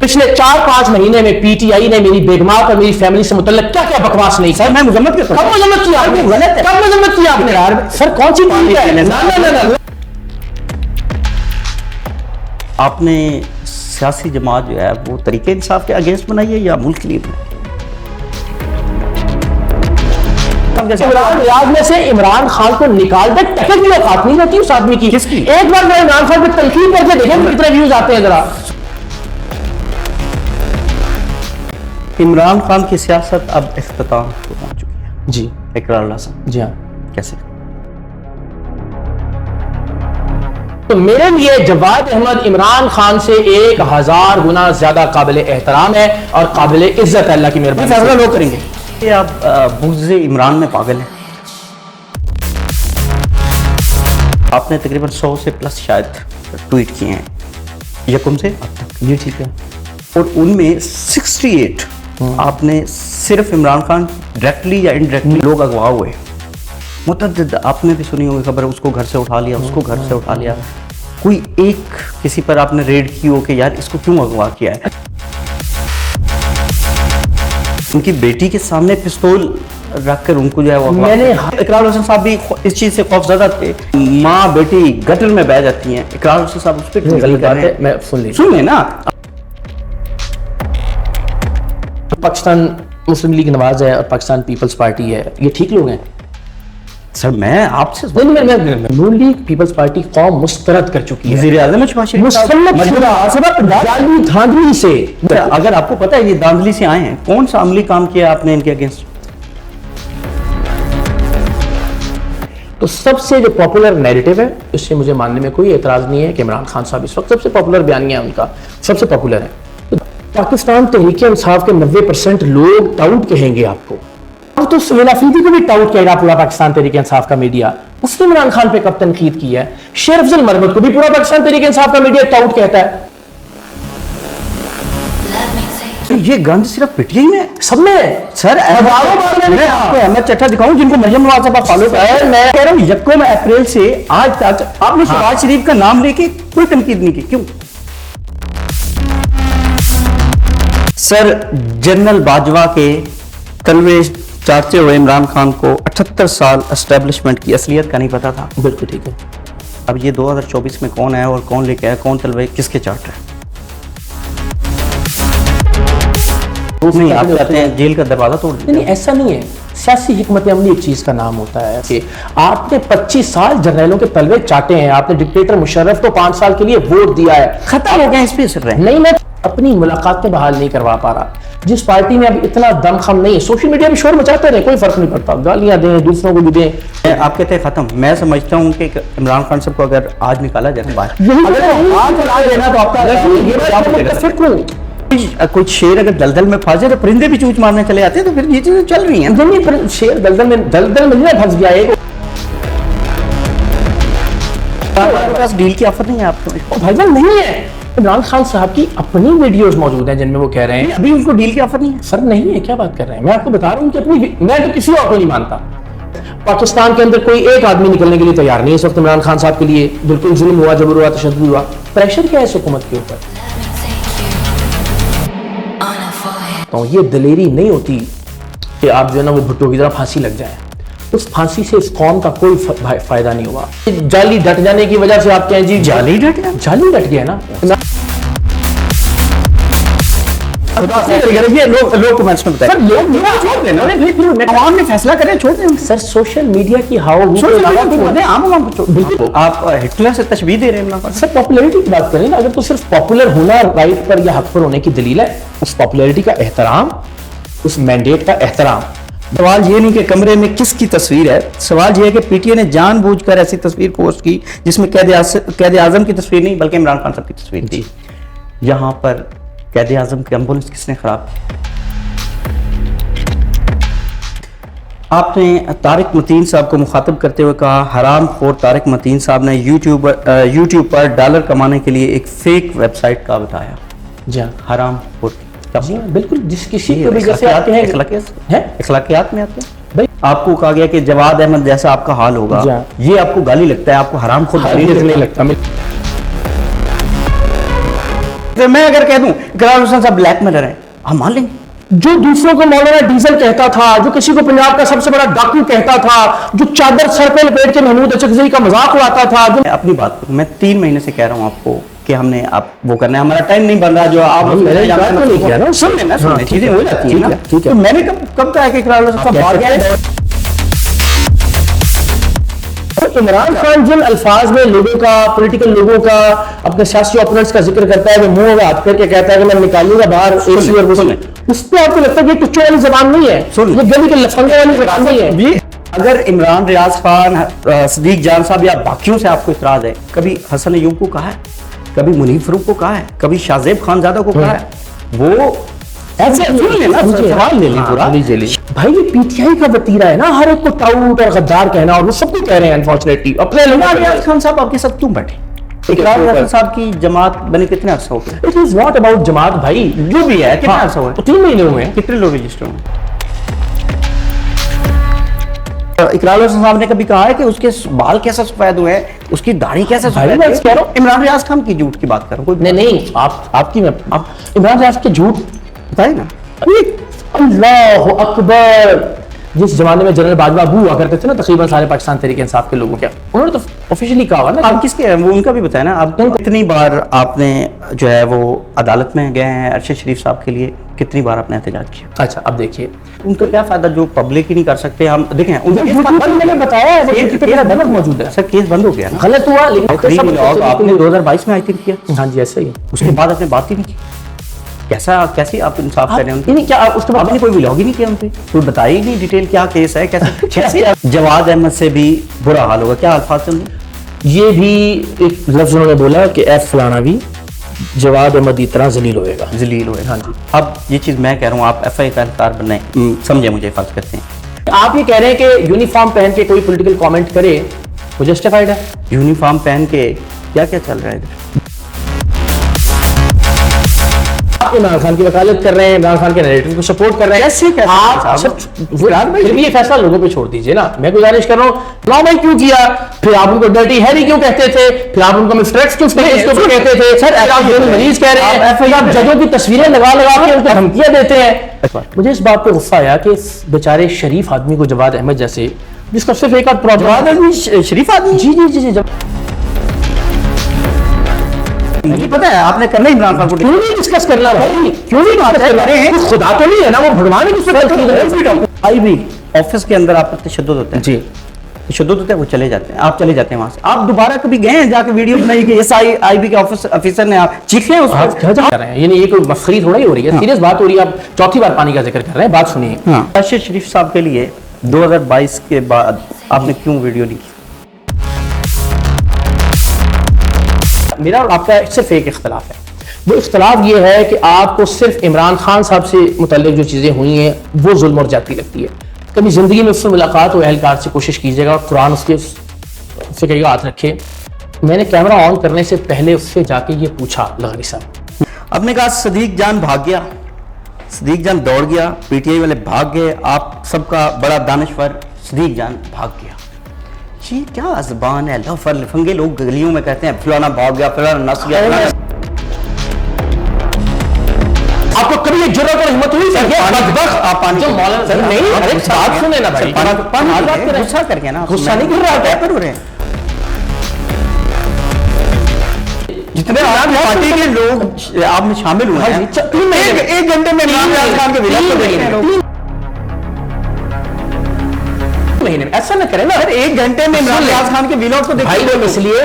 पिछले 4-5 महीने में पीटीआई ने मेरी बेगमात और मेरी फैमिली से मुतल्लिक क्या क्या बकवास नहीं सर। मैं मुजम्मत करता हूं। कब मुजम्मत किया आपने? गलत है। कब मुजम्मत किया आपने यार? सर कौन सी बात है? ना आपने सियासी जमात जो है वो तरीके इंसाफ के अगेंस्ट बनाई है या मुल्क के लिए बनाई? रियाज में से इमरान खान को निकाल दे, टकट की औकात नहीं होती उस आदमी की। किसकी? एक बार मैं इमरान खान पे तनकीद करके देखें कितने व्यूज आते हैं जरा। इमरान खान की सियासत अब इख्तिताम को पहुंच चुकी है। जी इकरार लाज़िम। जी हाँ। कैसे? तो मेरे लिए जवाद अहमद इमरान खान से 1000 गुना ज्यादा काबिल एहतराम है और काबिल इज्जत है। अल्लाह की मेहरबानी। फैसला लोग करेंगे। ये आप बुग़्ज़ इमरान में पागल हैं। आपने तकरीबन 100 से प्लस शायद ट्वीट किए हैं यकम से अब तक। ये ठीक है। और उनमें 68 आपने सिर्फ इमरान खान डायरेक्टली या इनडायरेक्टली लोग अगवा हुए। मुतअद्दिद आपने भी सुनी होगी खबर, उसको घर से उठा लिया, उसको घर से उठा लिया। कोई एक किसी पर आपने रेड की हो कि यार इसको क्यों अगवा किया है? उनकी बेटी के सामने पिस्तौल रखकर उनको जो है वो मैंने इकरार हुसैन साहब भी इस चीज से खौफजदा थे। माँ बेटी गटर में बह जाती हैं, इकरार हुसैन साहब उस पर गलत बात है। मैं सुन ले ना। पाकिस्तान मुस्लिम लीग नवाज है और पाकिस्तान पीपल्स पार्टी है, ये ठीक लोग हैं? सर मैं आपसे नून लीग पीपल्स पार्टी कौम मुस्तरद कर चुकी है। वज़ीर-ए-आज़म धांधली से। अगर आपको पता है ये धांधली से आए हैं, कौन सा अमली काम किया आपने इनके अगेंस्ट? तो सबसे जो पॉपुलर नैरेटिव है उससे मुझे मानने में कोई एतराज नहीं है कि इमरान खान साहब इस वक्त सबसे पॉपुलर बयानिया है उनका, सबसे पॉपुलर है। तो पाकिस्तान तहरीक इंसाफ के 90% लोग टाउट कहेंगे आपको। अब तो सुहेला अफरीदी को भी टाउट कहेगा पूरा पाकिस्तान तहरीक इंसाफ का मीडिया। उसने इमरान खान पे कब तनकीद की है? शेर अफजल मरमत को भी पूरा पाकिस्तान तहरीक इंसाफ का मीडिया टाउट कहता है। तो ये गंद सिर्फ पीटीआई में सब में है सर। मैं आपको अहमद चट्टा दिखाऊं जिनको मरियम नवाज साहब फॉलो कर रहे हैं। मैं कह रहा हूं यकम अप्रैल से आज तक आपने शहबाज शरीफ का नाम लेके कोई तनकीद नहीं की, क्यों? सर जनरल बाजवा के तलवे चाटते हुए इमरान खान को 78 साल एस्टेब्लिशमेंट की असलियत का नहीं पता था। बिल्कुल ठीक है। अब ये 2024 में कौन है और कौन लेके आया, कौन तलवे किसके चाट रहा है? नहीं, आप कहते हैं जेल का दरवाजा तोड़ दिया। नहीं, ऐसा नहीं है। सियासी हिकमत अमली एक चीज का नाम होता है कि आपने 25 साल जर्नैलों के तलवे चाटे हैं, आपने डिक्टेटर मुशर्रफ को 5 साल के लिए वोट दिया है, खत्म हो गया इस पे सर रहे। नहीं, मैं अपनी मुलाकातें बहाल नहीं करवा पा रहा। जिस पार्टी में अब इतना दमखम नहीं है, सोशल मीडिया पे शोर मचाते रहे, कोई फर्क नहीं पड़ता, गालियां दें दूसरों को भी दें। आप कहते हैं खत्म। मैं समझता हूँ कि इमरान खान साहब को अगर आज निकाला जाए बाहर, कुछ शेर अगर दलदल में फंसे तो परिंदे भी चूच मारने चले आते हैं, तो फिर ये चीजें चल रही हैं। शेर दलदल में फंस गया है। पास डील की ऑफर नहीं है आपको? भाईजान नहीं है। इमरान खान साहब की अपनी वीडियोस मौजूद हैं जिनमें वो कह रहे हैं अभी उनको डील की ऑफर नहीं है। सर नहीं है, क्या बात कर रहे हैं? मैं आपको बता रहा हूँ कि अपनी, मैं तो किसी और को नहीं मानता। पाकिस्तान के अंदर कोई एक आदमी निकलने के लिए तैयार नहीं है इस वक्त इमरान खान साहब के लिए। बिल्कुल जुल्म हुआ, जबर हुआ, तशद्दुद हुआ। प्रेशर क्या है इस हुकूमत के ऊपर? तो ये दलेरी नहीं होती कि आप जो है ना वो भुट्टो की तरह फांसी लग जाए। उस फांसी से इस कौम का कोई फायदा नहीं हुआ। जाली डट जाने की वजह से आप कहें जी जाली डट गया, जाली डट गया ना। लोग कमेंट्स में बताएं। आवाम ने फैसला करें, छोड़ दें सर। सोशल मीडिया की आप हिटलर से तशबीह दे रहे हैं सर। पॉपुलैरिटी की बात करें ना, अगर तो सिर्फ पॉपुलर होना राइट पर या हक पर होने की दलील है, उस पॉपुलैरिटी का एहतराम, उस मैंडेट का एहतराम। सवाल ये नहीं कि कमरे में किसकी तस्वीर है, सवाल ये है कि पीटीआई ने जानबूझकर ऐसी तस्वीर पोस्ट की जिसमें कैद आजम की तस्वीर नहीं बल्कि इमरान खान साहब की तस्वीर थी। यहाँ पर कैद आजम की एम्बुलेंस किसने खराब की? आपने तारिक मतीन साहब को मुखातब करते हुए कहा, हराम खोर तारिक मतीन साहब ने यूट्यूब पर डॉलर कमाने के लिए एक फेक वेबसाइट का बताया। जी हराम खोर, जी बिल्कुल, जिस किसी को भी जैसे आते हैं इखलाकियात में आते हैं भाई। आपको कहा गया कि जवाद अहमद जैसा आपका हाल होगा, ये आपको गाली लगता है, आपको हराम खोर गाली नहीं लगता। तो मैं अगर कह दूं इकरार हुसैन साहब ब्लैकमेलर हैं, हम मान लेंगे। जो दूसरों को मौलाना डीजल कहता था, जो किसी को पंजाब का सबसे बड़ा डाकू कहता था, जो चादर सर पे लपेट के महमूद अचकजई का मजाक उड़ाता था, जो मैं अपनी बात करूं, मैं 3 महीने से कह रहा हूं आपको कि हमने आप वो करना है, हमारा टाइम नहीं बन रहा। जो आप मैंने बात तो नहीं किया ना, सुन लेना, सुन चीजें हो जाती है ना। ठीक है। तो मैंने कब कहा कि इकरार हुसैन साहब भाग गए? इमरान खान जिन अल्फाज में लोगों का, पॉलिटिकल लोगों का, अपने सियासी ओपोनेंट्स का जिक्र करता है, वो मुंह में हाथ करके कहता है कि मैं निकालूंगा बाहर एसी और वो, उस पर आपको लगता है कि टुच्चो वाली जबान नहीं है, ये गली के लफंगे वाली जबान नहीं है। अगर इमरान रियाज खान, सदीक जान साहब या बाकियों से आपको इतराज है, कभी हसन अयूब को कहा है, कभी मुनीफ फरूक को कहा है, कभी शाहजेब खानजादा को कहा है, वो ऐसे सुन लेना, सवाल ले लें पूरा। भाई ये पीटीआई का वतीरा है ना, हर एक को टाउट और गद्दार कहना, और वो सबको कह रहे हैं अनफॉर्चुनेटली अपने इमरान रियाज खान साहब आपके साथ क्यों बैठे? इकरार हुसैन साहब की जमात बने कितने अर्सा हो गए? इट इज नॉट अबाउट जमात भाई, जो भी है कितना अर्सा हुआ? 3 महीने हुए हैं। कितने लोग रजिस्टर हुए? इकरार हुसैन साहब ने कभी कहा है कि उसके बाल कैसे सफेद हुए हैं, उसकी दाढ़ी कैसे सफेद मैं है? कह रहा हूं, इमरान रियाज खान की झूठ की बात कर रहा हूं। नहीं आपकी मैं इमरान रियाज के झूठ बताए ना। अल्लाह अकबर। जिस जमाने में जनरल बाजवा अबू हुआ करते थे ना, तकरीबन सारे पाकिस्तान तहरीक इंसाफ के लोगों के, उन्होंने तो ऑफिशियली कहा हुआ ना। आप किसके हैं वो उनका भी बताया ना। आप कितनी बार आपने जो है वो अदालत में गए हैं अरशद शरीफ साहब के लिए, कितनी बार आपने एहतजाज किया? अच्छा अब देखिए उनका क्या फायदा जो पब्लिक ही नहीं कर सकते। हम देखें उनका मैंने बताया है, केस मौजूद है। सर, केस बंद हो गया ना, गलत हुआ लेकिन आपने 2022 में आई थिंक किया। हाँ जी ऐसे ही। उसके बाद आपने बात ही नहीं की। कैसी आप इंसाफ कर रहे हैं उनके? नहीं क्या उसके बाद आपने कोई व्लॉग ही नहीं किया उनपे, कोई बताई नहीं डिटेल क्या केस है, कैसे जवाद अहमद से भी बुरा हाल होगा, क्या अल्फाज थे? ये भी एक लफ्ज उन्होंने बोला कि एफ फलाना भी जवाद अहमद की तरह जलील होएगा। जलील होएगा। हाँ जी। अब ये चीज मैं कह रहा हूँ, आप एफआई का एहलकार बनने समझे मुझे फर्ज करते हैं। आप ये कह रहे हैं कि यूनिफॉर्म पहन के कोई पॉलिटिकल कमेंट करे वो जस्टिफाइड है? यूनिफॉर्म पहन के क्या क्या चल रहा है इधर? आप इमरान खान की वकालत कर रहे हैं, इमरान खान के नैरेटिव को सपोर्ट कर रहे हैं। कैसे आप फिर भी ये फैसला लोगों पे छोड़ दीजिए ना। मैं गुजारिश कर रहा हूँ, ना भाई क्यों किया, फिर आप उनको डर्टी हैरी क्यों कहते थे, फिर आप उनको मिस्ट्रेक्स क्यों कहते थे, सर आप मरीज कह रहे हैं, फिर आप जजों की तस्वीरें लगा के उनको धमकियां देते हैं। मुझे इस बात पे गुस्सा आया कि इस बेचारे शरीफ आदमी को जवाद अहमद जैसे, जिसका सिर्फ एक आध प्रॉब्लम, शरीफ आदमी, जी मुझे पता है आपने करना ही इमरान खान को। क्यों नहीं डिस्कस करना भाई, क्यों नहीं बात कर रहे हैं? खुदा तो नहीं है ना वो, भगवान है जिससे गलती है। आई भी ऑफिस के अंदर आप तशद्दुद होते हैं जी, तशद्दुद होते हैं, वो चले जाते हैं, आप चले जाते हैं वहां से। आप दोबारा कभी गए हैं जाके वीडियो बनाई कि SIIB के ऑफिसर ने आप चीखे उस आप क्या कर रहे हैं? ये नहीं, ये कोई मस्खरी थोड़ा ही हो रही है, सीरियस बात हो रही है। आप चौथी बार पानी का जिक्र कर रहे हैं, बात सुनिए। अरशद शरीफ साहब के लिए 2022 के बाद आपने क्यों वीडियो नहीं की? मेरा और आपका सिर्फ एक इख्तलाफ है। वो इख्तलाफ ये है कि आपको सिर्फ इमरान खान साहब से मुतल्लिक जो चीज़ें हुई हैं वो जुल्म और ज्यादती लगती है। कभी ज़िंदगी में उससे मुलाकात हो एहलकार से कोशिश कीजिएगा और कुरान उसके उससे कहिएगा हाथ रखे। मैंने कैमरा ऑन करने से पहले उससे जाके ये पूछा लगारी साहब, आपने कहा सदीक जान भाग गया, सदीक जान दौड़ गया, PTI वाले भाग गए, आप सबका बड़ा दानिश्वर सदीक जान भाग गया। ये क्या ज़बान है? लफर लफंगे लोग गलियों में कहते हैं फलाना भाग गया, फलाना नस गया। आपको कभी एक जुर्रत और हिम्मत हुई? आप पानी जो मौलाना सर नहीं, अरे बात सुने ना भाई, गुस्सा करके ना, गुस्सा नहीं कर रहा है, कर रहे हैं। जितने पार्टी के लोग आप में शामिल हुए हैं, एक घंटे में इमरान रियाज खान के विलायत महीने में ऐसा ना करें ना। एक घंटे में इमरान रियाज खान के व्लॉग को देखिए। भाई इसलिए